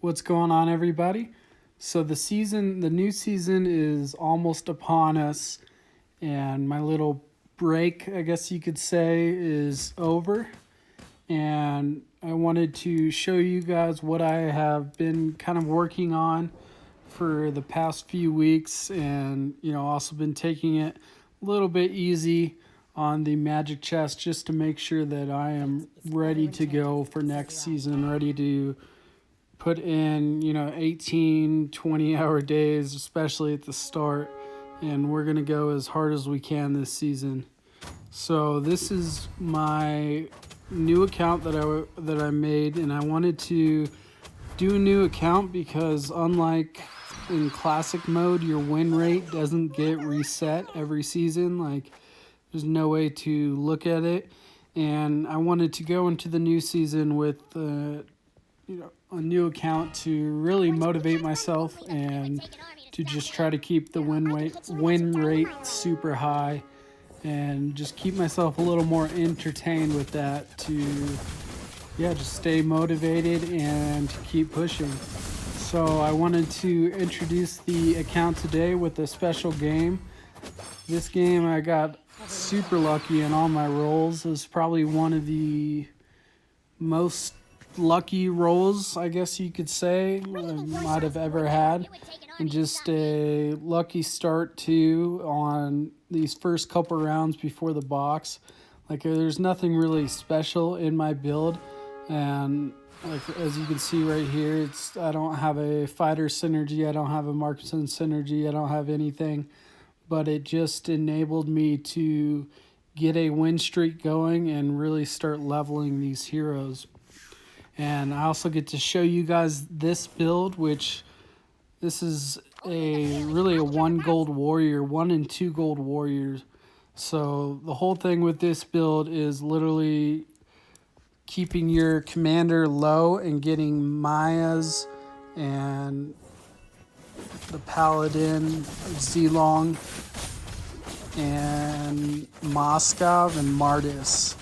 What's going on, everybody? So the new season is almost upon us, and my little break, I guess you could say, is over. And I wanted to show you guys what I have been kind of working on for the past few weeks, and also been taking it a little bit easy on the magic chest just to make sure that I am ready to go for next season, ready to put in 18 20-hour days, especially at the start, and we're going to go as hard as we can this season. So this is my new account that I made, and I wanted to do a new account because unlike in classic mode, your win rate doesn't get reset every season. Like, there's no way to look at it, and I wanted to go into the new season with a new account to really motivate myself and to just try to keep the win rate super high, and just keep myself a little more entertained with that to just stay motivated and to keep pushing. So I wanted to introduce the account today with a special game. This game I got super lucky in all my rolls. It was probably one of the most lucky rolls, I guess you could say, I might have ever had. And just a lucky start too on these first couple rounds before the box. Like, there's nothing really special in my build, and like as you can see right here, I don't have a fighter synergy, I don't have a marksman synergy, I don't have anything, but it just enabled me to get a win streak going and really start leveling these heroes. And I also get to show you guys this build, which this is really a 1 gold warrior, 1 and 2 gold warriors. So the whole thing with this build is literally keeping your commander low and getting Mayas and the Paladin, Zilong, and Moskov and Martis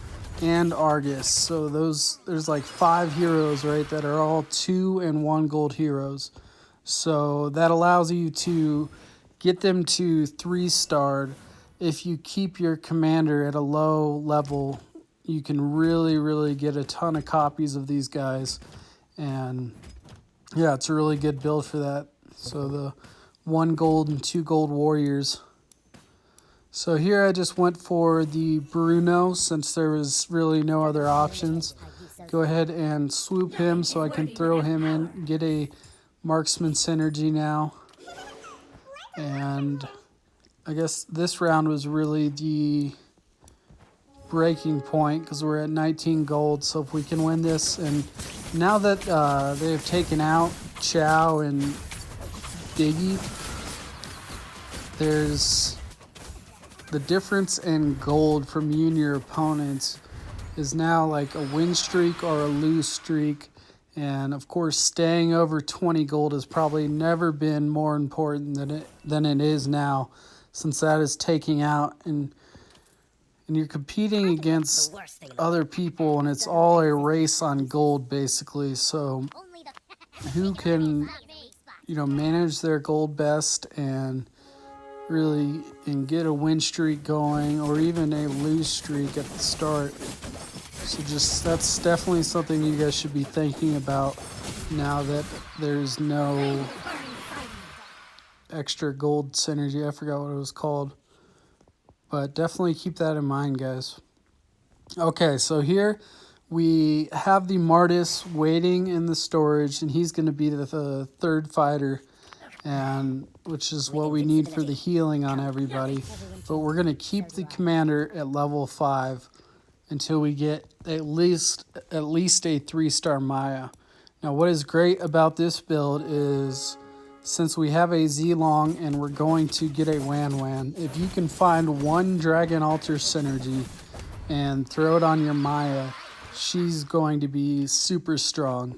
and Argus. So there's like 5 heroes, right, that are all 2 and 1 gold heroes. So that allows you to get them to 3-starred. If you keep your commander at a low level, you can really get a ton of copies of these guys. And yeah, it's a really good build for that. So the 1 gold and 2 gold warriors. So here I just went for the Bruno since there was really no other options. Go ahead and swoop him so I can throw him in, get a marksman synergy now. And I guess this round was really the breaking point because we're at 19 gold. So if we can win this, and now that they have taken out Chow and Diggy, there's the difference in gold from you and your opponents is now like a win streak or a lose streak. And of course, staying over 20 gold has probably never been more important than it is now, since that is taking out, and you're competing against other people, and it's all a race on gold basically. So who can manage their gold best and get a win streak going, or even a lose streak at the start. So that's definitely something you guys should be thinking about now that there's no extra gold synergy. I forgot what it was called, but definitely keep that in mind, guys. Okay, so here we have the Martis waiting in the storage, and he's going to be the 3rd fighter, and which is what we need for the healing on everybody. But we're going to keep the commander at level 5 until we get at least a 3-star Maya. Now, what is great about this build is, since we have a Zilong and we're going to get a Wan, if you can find 1 Dragon Altar synergy and throw it on your Maya, she's going to be super strong.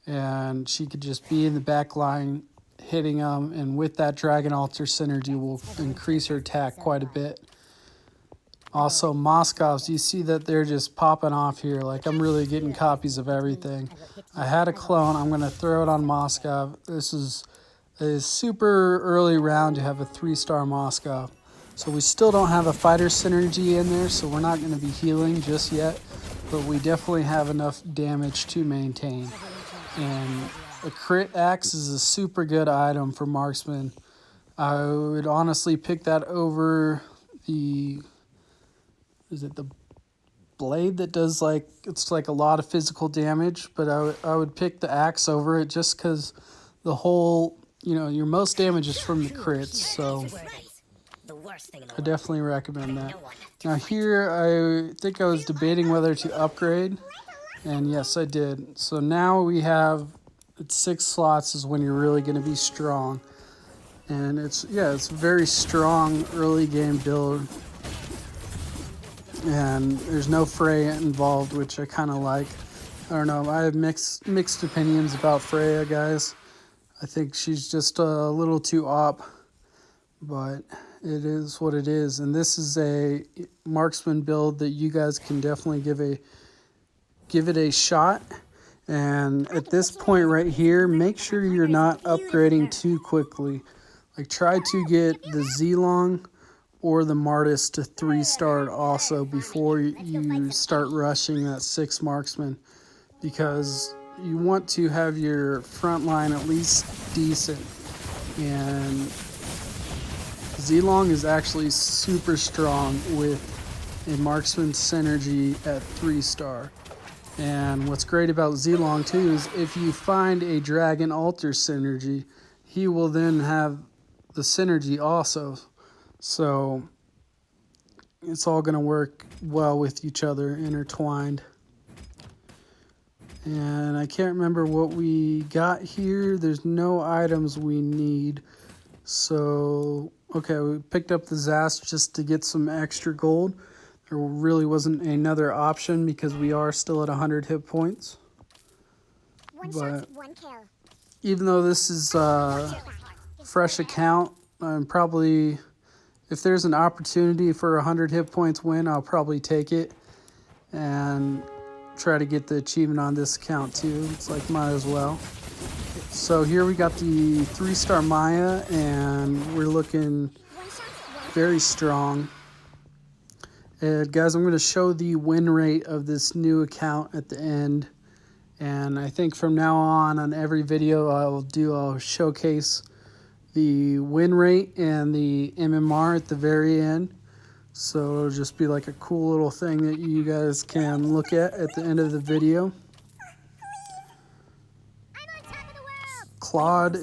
And she could just be in the back line hitting them, and with that Dragon Altar synergy will increase her attack quite a bit. Also, Moscovs, you see that they're just popping off here. Like, I'm really getting copies of everything. I had a clone. I'm going to throw it on Moskov. This is a super early round to have a 3-star Moskov. So we still don't have a fighter synergy in there, so we're not going to be healing just yet. But we definitely have enough damage to maintain. And a crit axe is a super good item for marksman. I would honestly pick that over the... Is it the blade that does like... It's like a lot of physical damage, but I would pick the axe over it just because the whole... You know, your most damage is from the crits, so I definitely recommend that. Now here, I think I was debating whether to upgrade, and yes, I did. So now we have, it's 6 slots is when you're really going to be strong. And it's a very strong early game build. And there's no Freya involved, which I kind of like. I don't know, I have mixed opinions about Freya, guys. I think she's just a little too op, but it is what it is. And this is a marksman build that you guys can definitely give it a shot. And at this point right here, make sure you're not upgrading too quickly. Like, try to get the Zilong or the Martis to 3-star also before you start rushing that 6 marksman, because you want to have your front line at least decent. And Zilong is actually super strong with a marksman synergy at 3-star. And what's great about Zilong too is if you find a dragon altar synergy, he will then have the synergy also. So it's all going to work well with each other, intertwined. And I can't remember what we got here. There's no items we need. So, okay, we picked up the Zast just to get some extra gold. There really wasn't another option because we are still at 100 hit points. But even though this is a fresh account, I'm probably, if there's an opportunity for 100 hit points win, I'll probably take it and try to get the achievement on this account too. It's like, might as well. So here we got the 3-star Maya, and we're looking very strong. And guys, I'm going to show the win rate of this new account at the end. And I think from now on every video I'll showcase the win rate and the MMR at the very end. So it'll just be like a cool little thing that you guys can look at the end of the video. Claude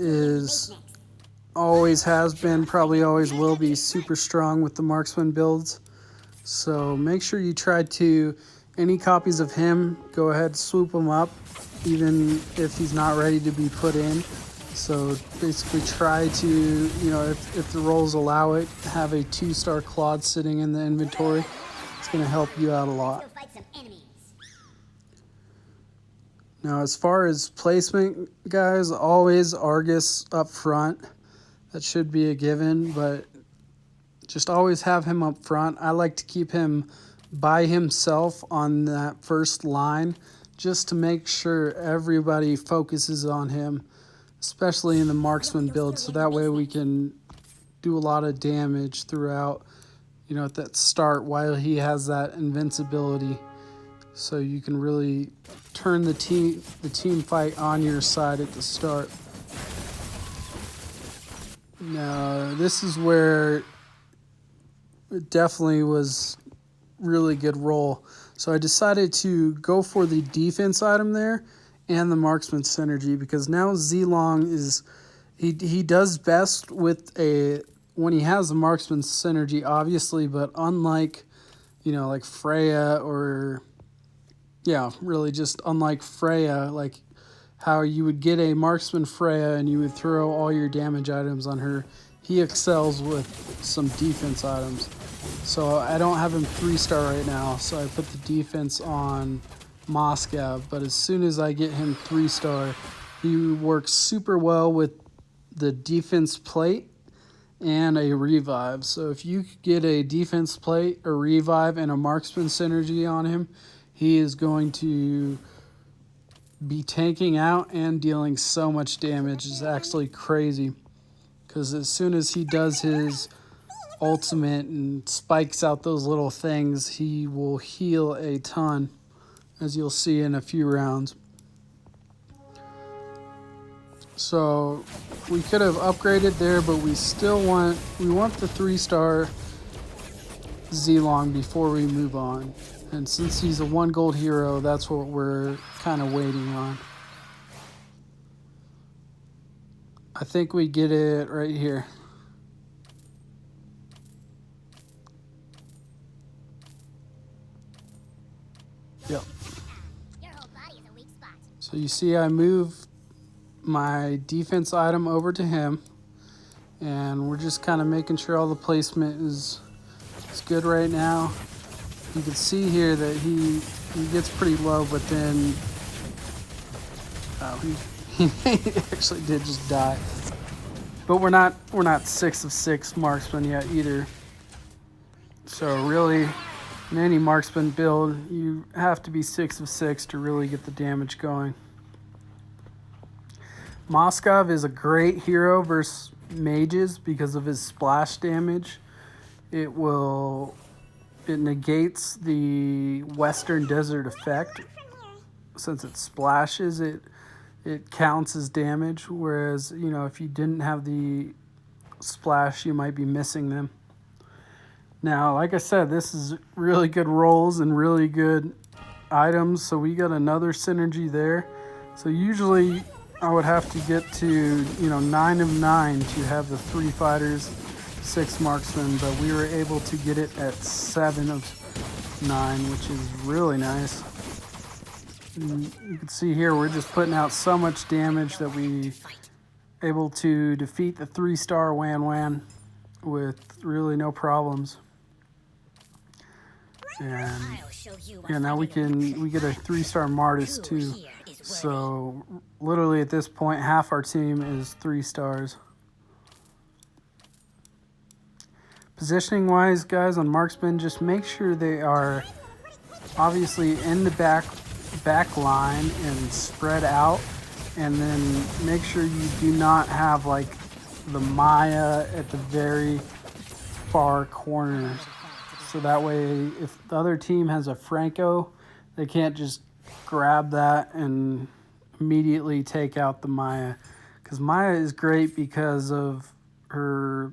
always has been, probably always will be super strong with the marksman builds. So make sure you try to, any copies of him, go ahead, swoop him up, even if he's not ready to be put in. So basically try to, you know, if the rolls allow it, have a 2-star Claude sitting in the inventory. It's going to help you out a lot. Now, as far as placement, guys, always Argus up front. That should be a given, but just always have him up front. I like to keep him by himself on that first line just to make sure everybody focuses on him, especially in the marksman build, so that way we can do a lot of damage throughout, you know, at that start while he has that invincibility. So you can really turn the team fight on your side at the start. Now, this is where it definitely was really good roll. So I decided to go for the defense item there and the marksman synergy, because now Zilong is, he does best with when he has a marksman synergy, obviously, but unlike, you know, like Freya or, yeah, really just unlike Freya, like how you would get a marksman Freya and you would throw all your damage items on her, he excels with some defense items. So I don't have him 3-star right now, so I put the defense on Moscow, but as soon as I get him 3-star, he works super well with the defense plate and a revive. So if you get a defense plate, a revive, and a marksman synergy on him, he is going to be tanking out and dealing so much damage. It's actually crazy, because as soon as he does his ultimate and spikes out those little things, he will heal a ton, as you'll see in a few rounds. So we could have upgraded there, but we still want the 3-star Z-Long before we move on. And since he's a 1 gold hero, that's what we're kind of waiting on. I think we get it right here. Yep. So you see I move my defense item over to him, and we're just kind of making sure all the placement is good right now. You can see here that he gets pretty low, but then he actually did just die. But we're not 6 of 6 marksman yet either. So really, in any marksman build, you have to be 6 of 6 to really get the damage going. Moskov is a great hero versus mages because of his splash damage. It negates the Western Desert effect. Since it splashes, it counts as damage, whereas, you know, if you didn't have the splash, you might be missing them. Now, like I said, this is really good rolls and really good items, so we got another synergy there. So usually I would have to get to, 9 of 9 to have the 3 fighters, 6 marksmen, but we were able to get it at 7 of 9, which is really nice. And you can see here we're just putting out so much damage that we able to defeat the 3-star Wan Wan with really no problems. And yeah, now we get a 3-star Martis too. So literally at this point, half our team is 3 stars. Positioning wise, guys, on marksmen, just make sure they are obviously in the back line and spread out, and then make sure you do not have like the Maya at the very far corners. So that way, if the other team has a Franco, they can't just grab that and immediately take out the Maya. Because Maya is great because of her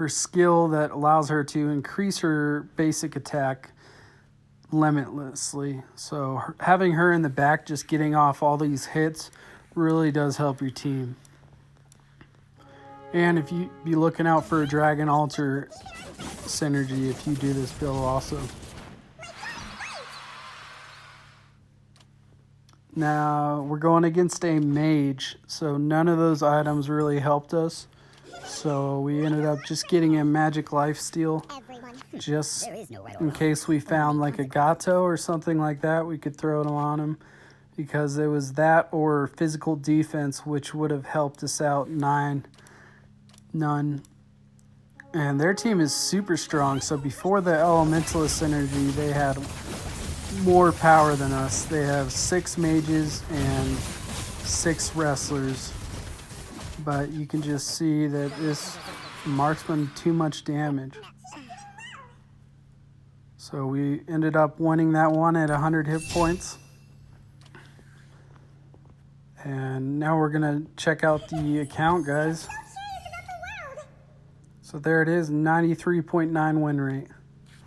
skill that allows her to increase her basic attack limitlessly. So having her in the back just getting off all these hits really does help your team. And if you be looking out for a Dragon Altar synergy if you do this build also. Now we're going against a mage, so none of those items really helped us. So we ended up just getting a magic lifesteal, just in case we found like a Gato or something like that, we could throw it on him, because it was that or physical defense, which would have helped us out. None. And their team is super strong, so before the Elementalist synergy, they had more power than us. They have 6 mages and 6 wrestlers. But you can just see that this marksman too much damage. So we ended up winning that one at 100 hit points. And now we're gonna check out the account, guys. So there it is, 93.9 win rate.